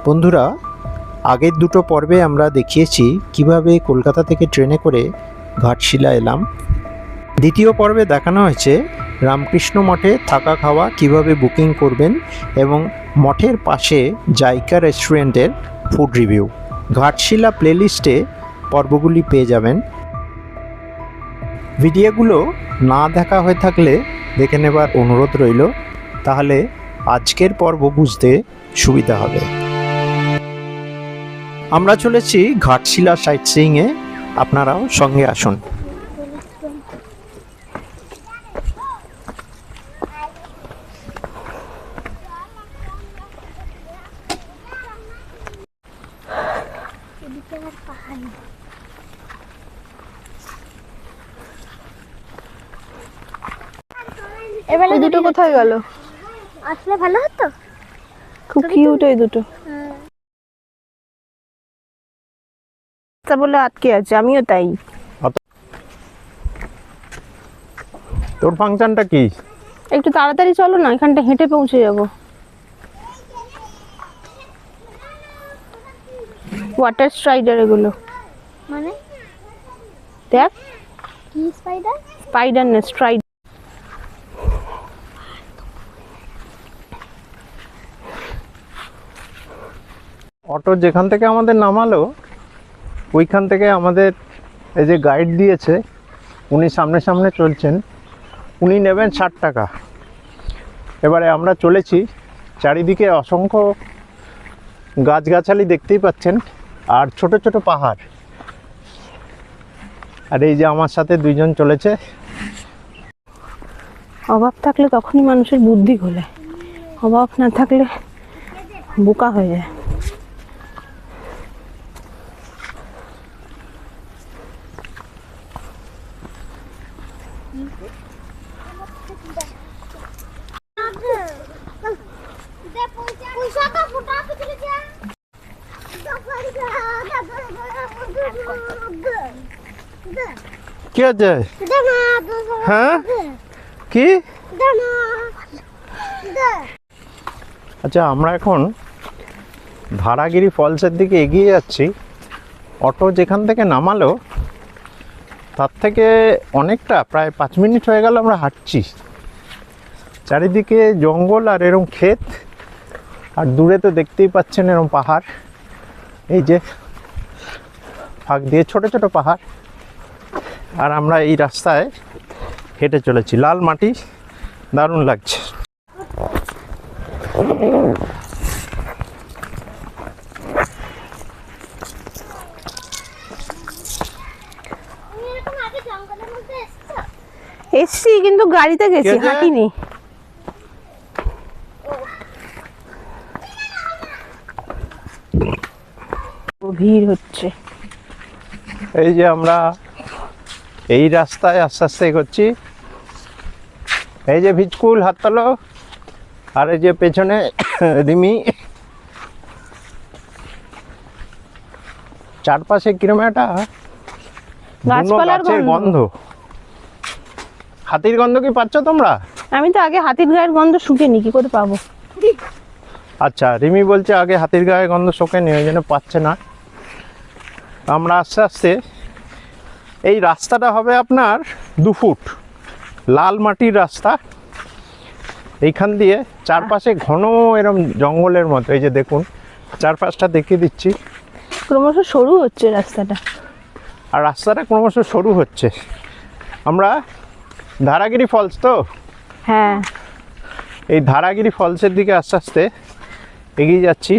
বন্ধুরা, আগের দুটো পর্বে আমরা দেখিয়েছি কিভাবে কলকাতা থেকে ট্রেনে করে ঘাটশিলা এলাম। দ্বিতীয় পর্বে দেখানো হয়েছে রামকৃষ্ণ মঠে থাকা খাওয়া কিভাবে বুকিং করবেন এবং মঠের পাশে জাইকা রেস্টুরেন্টের ফুড রিভিউ। ঘাটশিলা প্লেলিস্টে পর্বগুলি পেয়ে যাবেন। ভিডিওগুলো না দেখা হয়ে থাকলে দেখে নেবার অনুরোধ রইল, তাহলে আজকের পর্ব বুঝতে সুবিধা হবে। আমরা চলেছি ঘাটশিলা সাইট সিইংয়ে, আপনারাও সঙ্গে আসুন। এবারে দুটো কোথায় গেল? আসলে ভালো হতো। খুব কিউট এই দুটো। তা বলে আটকে আছে, আমিও তাই। তোর ফাংশনটা কি? একটু তাড়াতাড়ি চলো না, এখানটা হেঁটে পৌঁছে যাব। ওয়াটার স্ট্রাইডার এগুলো, মানে দেখ। কি স্পাইডার? স্পাইডার না, স্ট্রাইড। অটো যেখান থেকে আমাদের নামালো ওইখান থেকে আমাদের এই যে গাইড দিয়েছে, উনি সামনে সামনে চলছেন, উনি নেবেন 60 টাকা। এবারে আমরা চলেছি, চারিদিকে অসংখ্য গাছগাছালি দেখতেই পাচ্ছেন, আর ছোট ছোট পাহাড়। আর এই যে আমার সাথে দুইজন চলেছে। অভাব থাকলে তখনই মানুষের বুদ্ধি ঘোলায়, অভাব না থাকলে বোকা হয়ে যায়। কি আছে? হ্যাঁ, কি? আচ্ছা, আমরা এখন ধারাগিরি ফলসের দিকে এগিয়ে যাচ্ছি। অটো যেখান থেকে নামালো তার থেকে অনেকটা, প্রায় 5 মিনিট হয়ে গেল আমরা হাঁটছি। চারিদিকে জঙ্গল আর এরম ক্ষেত, আর দূরে তো দেখতেই পাচ্ছেন এরম পাহাড়। এই যে ফাঁক দিয়ে ছোট ছোট পাহাড়, আর আমরা এই রাস্তায় হেঁটে চলেছি। লাল মাটি, দারুণ লাগছে। এসছি, কিন্তু গাড়িতে গেছি, হাঁটিনি। ভিড় হচ্ছে। এই যে আমরা এই রাস্তায় আস্তে আস্তে এগোচ্ছি। এই যে ভিজকুল, হাত তোলো। আর এই যে পেছনে রিমি। চারপাশে কিরম একটা গাছপালার গন্ধ। হাতির গন্ধ কি পাচ্ছ তোমরা? আমি তো আগে হাতির গায়ের গন্ধ শুকেনি, কি করে পাবো? আচ্ছা, রিমি বলছে আগে হাতির গায়ের গন্ধ শোকেনি, ওই জন্য পাচ্ছে না। আমরা আস্তে আস্তে, এই রাস্তাটা হবে আপনার 2 ফুট, লাল মাটির রাস্তা। এইখান দিয়ে চারপাশে ঘন এরম জঙ্গলের মতো। এই যে দেখুন, চারপাশটা দেখিয়ে দিচ্ছি। ক্রমশ সরু হচ্ছে রাস্তাটা, আর রাস্তাটা ক্রমশ সরু হচ্ছে। আমরা ধারাগিরি ফলস তো, হ্যাঁ, এই ধারাগিরি ফলসের দিকে আস্তে আস্তে এগিয়ে যাচ্ছি।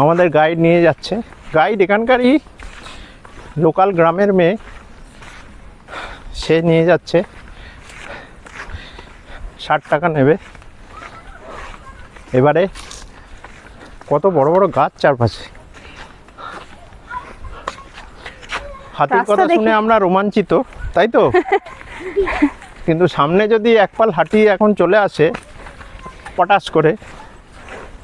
আমাদের গাইড নিয়ে যাচ্ছে। গাইড এখানকারই লোকাল গ্রামের মেয়ে, সে নিয়ে যাচ্ছে। 60 টাকা নেবে। এবারে কত বড় বড় গাছ চারপাশে। হাতির কথা শুনে আমরা রোমাঞ্চিত, তাই তো? কিন্তু সামনে যদি এক পাল হাতি এখন চলে আসে পটাশ করে,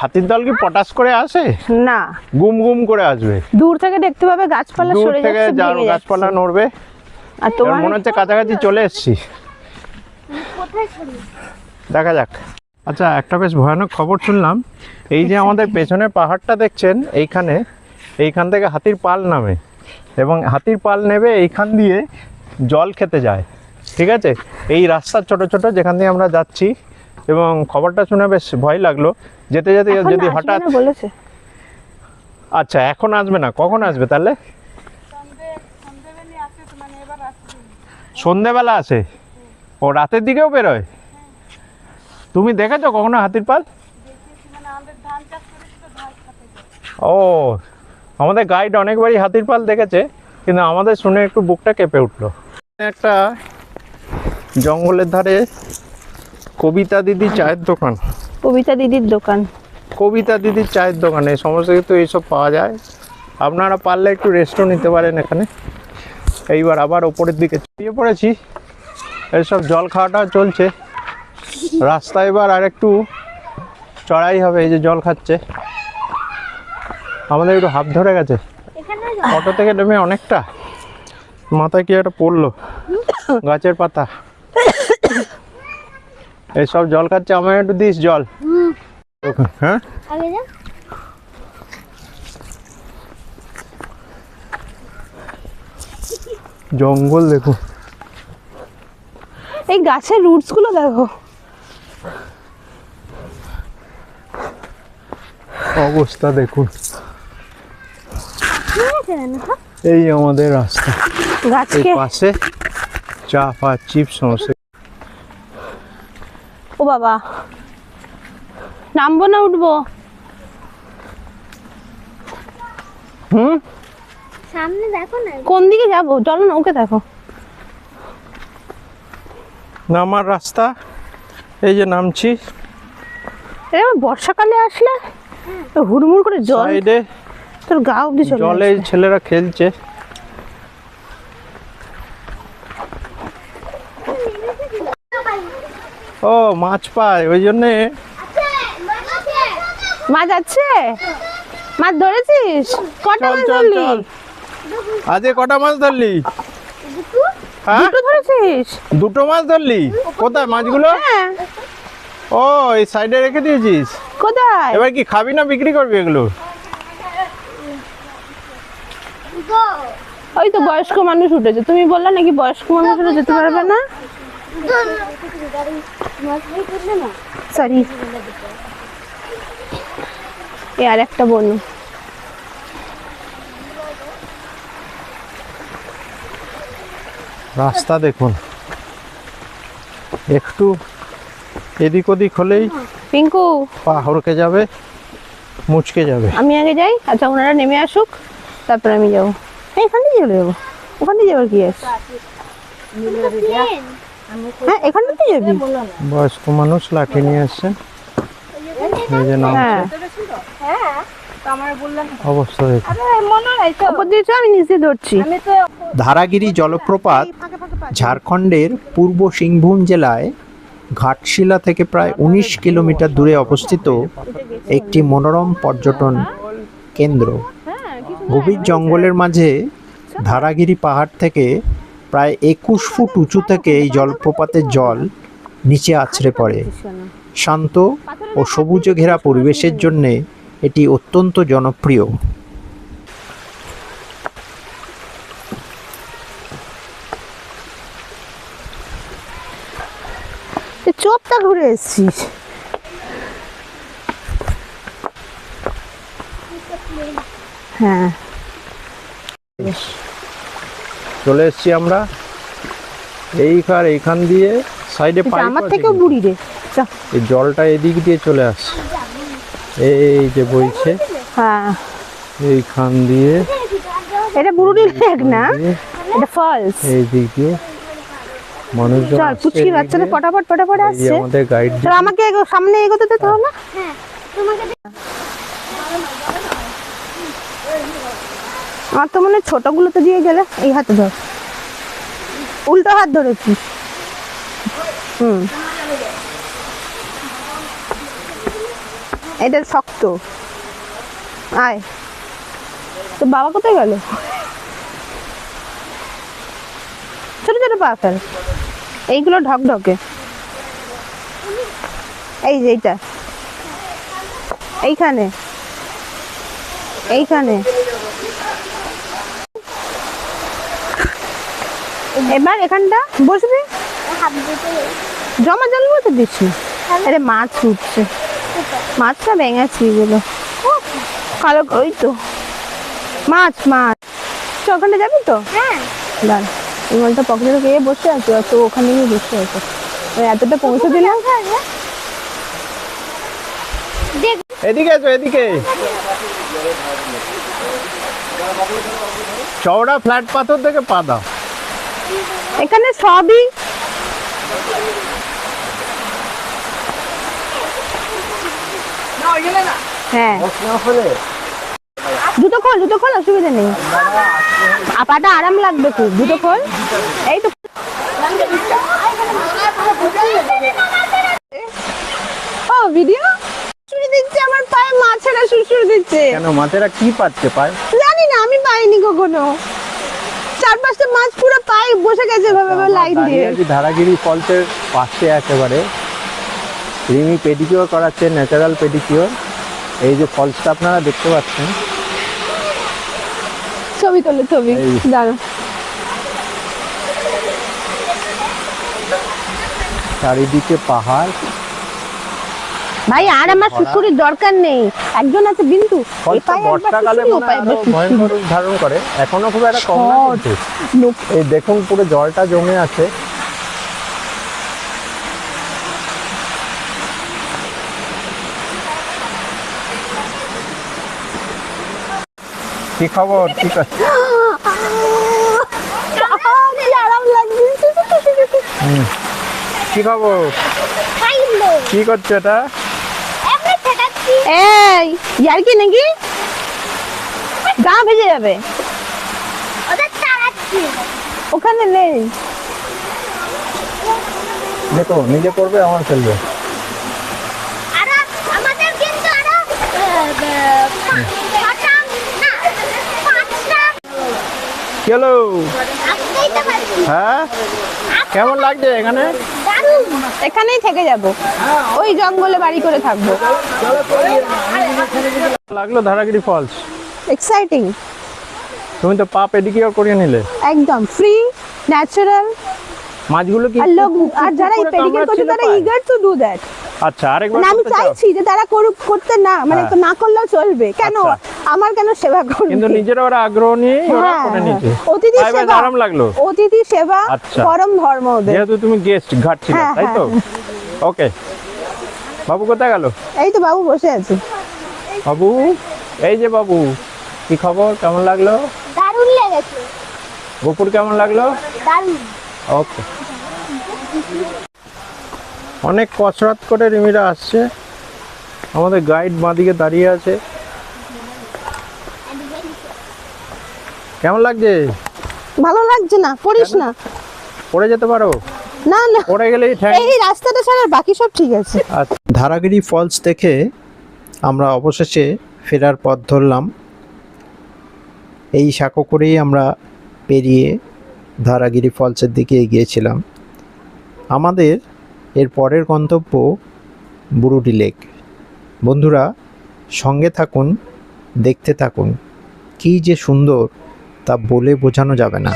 হাতির দল কি পটাশ করে আসে? না, গুম গুম করে আসবে। দূর থেকে দেখতে পাবে গাছপালা দূর সরে থেকে যাচ্ছে, গাছপালা নড়বে। আর তোমার মনে হচ্ছে কাছাকাছি চলে এসেছি। দেখা যাক। আচ্ছা, একটা বেশ ভয়ানক খবর শুনলাম। এই যে আমাদের পেছনে পাহাড়টা দেখছেন, এইখান থেকে হাতির পাল নামে, এবং হাতির পাল নেবে এইখান দিয়ে জল খেতে যায়। ঠিক আছে, এই রাস্তার ছোট ছোট যেখান দিয়ে আমরা যাচ্ছি, এবং খবরটা শুনে বেশ ভয় লাগলো। যেতে যেতে এখন যদি আসবে হঠাৎ, না বলেছে। আচ্ছা এখন আসবে না, কখন আসবে তাহলে? সন্ধেবেলা আসে? ও রাতের দিকেও বেরোয়? তুমি দেখেছো কখনো হাতির পাল? ও, আমাদের গাইড অনেকবারই হাতির পাল দেখেছে, কিন্তু আমাদের শুনে একটু বুকটা কেঁপে উঠলো। একটা জঙ্গলের ধারে কবিতা দিদি চায়ের দোকান। কবিতা দিদির দোকান। কবিতা দিদির চায়ের দোকানে সমস্ত কিছু এইসব পাওয়া যায়। আপনারা পারলে একটু রেস্টও নিতে পারেন এখানে। এইবার আবার ওপরের দিকে চড়িয়ে পড়েছি, এইসব জল খাওয়াটা চলছে। রাস্তা এবার আর একটু চড়াই হবে। এই যে জল খাচ্ছে, আমাদের একটু হাত ধরে গেছে। এখানে অটো থেকে নেমে অনেকটা, মাথায় কি একটা পড়লো, গাছের পাতা। এইসব জল খাচ্ছে, আমায় একটু দিস জল। হ্যাঁ, আগে যা। জঙ্গল দেখো, এই গাছের রুটস গুলো দেখো। অবস্থা দেখুন। ঠিক আছে না? এই আমাদের রাস্তা, এই গাছকে পাশে চা ফা চিপস সমস্ত। ও বাবা, নামবো না উঠবো? হুম, সামনে দেখো না। কোন দিকে যাবো? চলো না, ওকে দেখো। নামার রাস্তা, এই যে নামছি। এবার বর্ষাকালে আসলে হুড়মুড় করে জল সাইডে তোর গা অব্দি চলে জলে আসবে। ছেলেরা খেলছে। ও মাছ পায়, ওই জন্যে। মাছ আছে? মাছ ধরেছিস? কটা চল মাছ চল ধরলি? চল, আজকে কটা মাছ ধরলি? হ্যাঁ, দুটো ধরেছিস? দুটো মাছ ধরলি? কোথায় মাছগুলো? হ্যাঁ। ও, এই সাইডে রেখে দিয়েছিস? কোথায়? এবার কি খাবি না বিক্রি করবি এগুলো? ওই তো বয়স্ক মানুষ উঠেছে, তুমি বললে নাকি বয়স্ক মানুষরা যেতে পারবে না। সরি, এ আর একটা বনু। রাস্তা দেখুন, একটু এদিক ওদিক হলেই পিঙ্কু, পা হড়কে যাবে, মুচকে যাবে। আমি আগে যাই। আচ্ছা, ওনারা নেমে আসুক, তারপর আমি যাবো। এখান দিয়ে চলে যাবো। ওখান দিয়ে যাবার কি আছে? হ্যাঁ, এখান দিয়ে যাবি। বয়স্ক মানুষ লাঠি নিয়ে আসছেন, এই যে নাম। হ্যাঁ, অবস্থা দেখুন। ওপর দিয়ে চল, আমি নিচে ধরছি। ধারাগিরি জলপ্রপাত ঝাড়খণ্ডের পূর্ব সিংভূম জেলায় ঘাটশিলা থেকে প্রায় ১৯ কিলোমিটার দূরে অবস্থিত একটি মনোরম পর্যটন কেন্দ্র। গভীর জঙ্গলের মাঝে ধারাগিরি পাহাড় থেকে প্রায় ২১ ফুট উঁচু থেকে এই জলপ্রপাতের জল নিচে আছড়ে পড়ে। শান্ত ও সবুজে ঘেরা পরিবেশের জন্যে এটি অত্যন্ত জনপ্রিয়। চোপটা ঘুরে এসছিস। হ্যাঁ, চলে এসেছি আমরা এইখান দিয়ে সাইডে পাইপ আমার আছে থেকেও কিন্তু। বুড়ি রে। চল। এই জলটা এদিক দিয়ে চলে আসছে, এই যে বইছে হ্যাঁ, এইখান দিয়ে, এটা বুড়ি লেক না, এটা ফলস। এই দিক দিয়ে মানুষজন চল, আসছে পুচকি এদিক বাচ্চাদের দিয়ে। পটাপট এই আসছে। আমাদের গাইড। চল, আমাকে সামনে এগোতে দে তাহলে। হ্যাঁ, তোমাকে আমার তো মনে হয় ছোটগুলোতে দিয়ে গেলে। এই হাতে ধর, উল্টো হাত ধরেছি। এটা শক্ত। আয়, তো বাবা কোথায় গেল? ছোট ছোট পা ফেল, এইগুলো ঢকঢকে। এই যে এইটা, এইখানে এইখানে। এবার এখানটা বসবি, হাত দিতে জমা জল মতো দিস না। আরে মাছ উঠছে, মাছটা ভেঙেছি এগুলো কালো, ওই তো মাছ মাছ। তো ওখানে যাবি তো? হ্যাঁ দাঁড়, এই মালটা পকেটে গিয়ে বসে আছে, তো ওখানে গিয়ে বসে আছে। ওই এতটা পৌঁছে দিলাম। দেখ এদিকে এসো, এদিকে। চওড়া ফ্ল্যাট পাথর থেকে পা দাও। এখানে সবই হ্যাঁ, জুতো খোল, জুতো খোল, অসুবিধা নেই। পাটা আরাম লাগবে খুব, জুতো খোল। এই তো ও ভিডিও শুরু দিচ্ছে, আমার পায়ে মাছেরা শুশুর দিচ্ছে। কেন, মাছেরা কি পাচ্ছে পায়? জানি না, আমি পাইনি কখনো। চার পাঁচটা মাছ পুরো পায়ে বসে গেছে ভাবে লাইন দিয়ে। ধারাগিরি ফলসের পাশে একেবারে রিমি পেডিকিওর করাচ্ছে, ন্যাচারাল পেডিকিওর। এই যে ফলসটা আপনারা দেখতে পাচ্ছেন, ছবি তোলে, ছবি এই। দাঁড়ো। চারিদিকে পাহাড়। ভাই আর আমার শুশুরির দরকার নেই, একজন আছে বিন্দু। এই ফলসটা পায়ে একবার বর্ষাকালে শুশুরি, ও মনে পায়ে হয় একবার আরো শুশুরি। ভয়ঙ্কর রূপ ধারণ করে, এখনো খুব একটা কম না কিন্তু। লোক এই দেখুন পুরো জলটা জমে আছে। কি খবর, ঠিক আছে? কি আরাম লাগছে। কি খবর, খাইলো কি করছো এটা? এমনি ঠেকাচ্ছি এই ইয়ার কি নাকি গা ভেজে যাবে, ওদের তাড়াচ্ছি ওখানে নেই। দেখো, নিজে করবে আমার ফেলবে। আর আমাদের কিন্তু আরো ছটা না পাঁচটা কি হলো? আসতেই তো পারছি হ্যাঁ, কেমন লাগছে এখানে? দারুণ এখানেই থেকে যাব, ওই জঙ্গলে বাড়ি করে থাকবো। লাগলো ধারাগিরি ফলস? এক্সাইটিং, তুমি তো পা পেডিকিওর করিয়ে নিলে। একদম ফ্রি, ন্যাচারাল। মাছগুলো কি আর লোক, আর যারা এই পুকুরে পেডিকেয়ার করছে কামড়াচ্ছিল তারা পায়ে? Eager to do that. আচ্ছা, আরেকবার মানে আমি করতে চাও? চাইছি যে তারা করুক, করতে না মানে হ্যাঁ। না করলেও চলবে, কেন আচ্ছা। আমার কেন সেবা করবে? কিন্তু নিজেরা ওরা আগ্রহ নিয়ে ওরা হ্যাঁ, করে নিয়েছে। অতিথি পায়ে বেশ সেবা, আরাম লাগলো। অতিথি সেবা আচ্ছা। পরম ধর্ম ওদের। যেহেতু তুমি গেস্ট ঘাটছিল, হ্যাঁ, তাই তো? হ্যাঁ, ওকে, বাবু কোথায় গেল? এই তো বাবু বসে আছে। বাবু, এই যে বাবু, কি খবর, কেমন লাগলো? দারুণ লেগেছে গোপুর কেমন লাগলো? দারুণ ওকে। অনেক কসরত করে রিমিরা আসছে, আমাদের গাইড বাঁদিকে দাঁড়িয়ে আছে। কেমন লাগছে? ভালো লাগছে না, পড়িস না। পড়ে যেতে পারো, না না, পড়ে গেলেই ঠ্যাং। এই রাস্তাটা ছাড়া আর বাকি সব ঠিক আছে। ধারাগিরি ফলস দেখে আমরা অবশেষে ফেরার পথ ধরলাম। এই সাঁকো করেই আমরা পেরিয়ে ধারাগিরি ফলসের দিকে এগিয়েছিলাম। আমাদের এর পরের গন্তব্য বুরুডি লেক। বন্ধুরা, সঙ্গে থাকুন, দেখতে থাকুন, কী যে সুন্দর তা বলে বোঝানো যাবে না।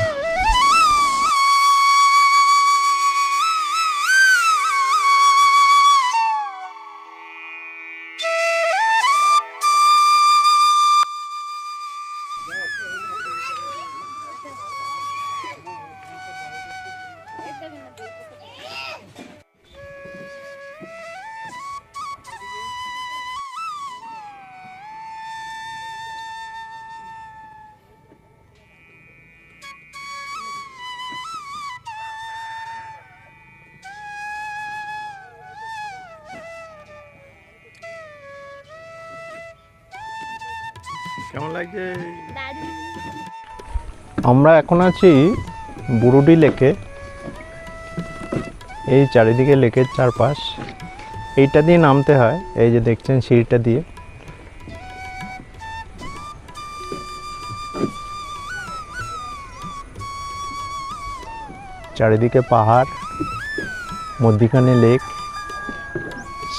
কেমন লাগছে? দারুণ আমরা এখন আছি বুরুডি লেকে। এই চারিদিকে লেকের চারপাশ, এইটা দিয়ে নামতে হয়, এই যে দেখছেন সিঁড়িটা দিয়ে। চারিদিকে পাহাড়, মধ্যিখানে লেক,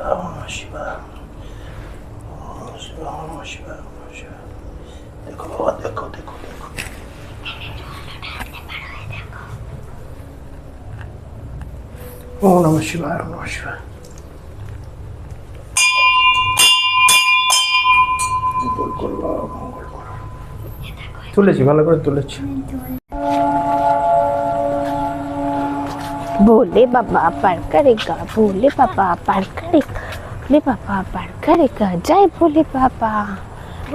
শিবায়, ওম নমঃ শিবায়, ওম নমঃ শিবায়, ওম নমঃ শিবায়, ওম নমঃ শিবায়। দেখো বাবা, দেখো দেখো দেখো। ওম নমঃ শিবায়, ওম নমঃ শিবায়। মঙ্গল করো বাবা, মঙ্গল করো। তুলেছি, ভালো করে তুলেছি। भोले बाबा पार करेगा, भोले बाबा पार करेगा, भोले बाबा पार करेगा, जय भोले बाबा।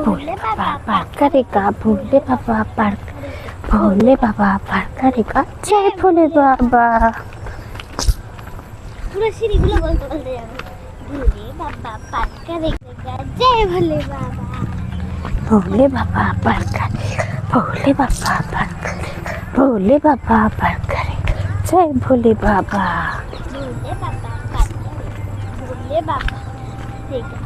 भोले बाबा पार करेगा, भोले बाबा पार, भोले बाबा पार करेगा, जय भोले बाबा। পুরো সিঁড়িগুলো বলতে বলতে যাবে ভোলে বাবা পার করেগা জয় ভোলে বাবা भोले बाबा पार करेगा, भोले बाबा पार करेगा, भोले बाबा पार करेगा, जय भोले बाबा। ভোলে বাবা পার করেগা ভোলে বাবা দেখা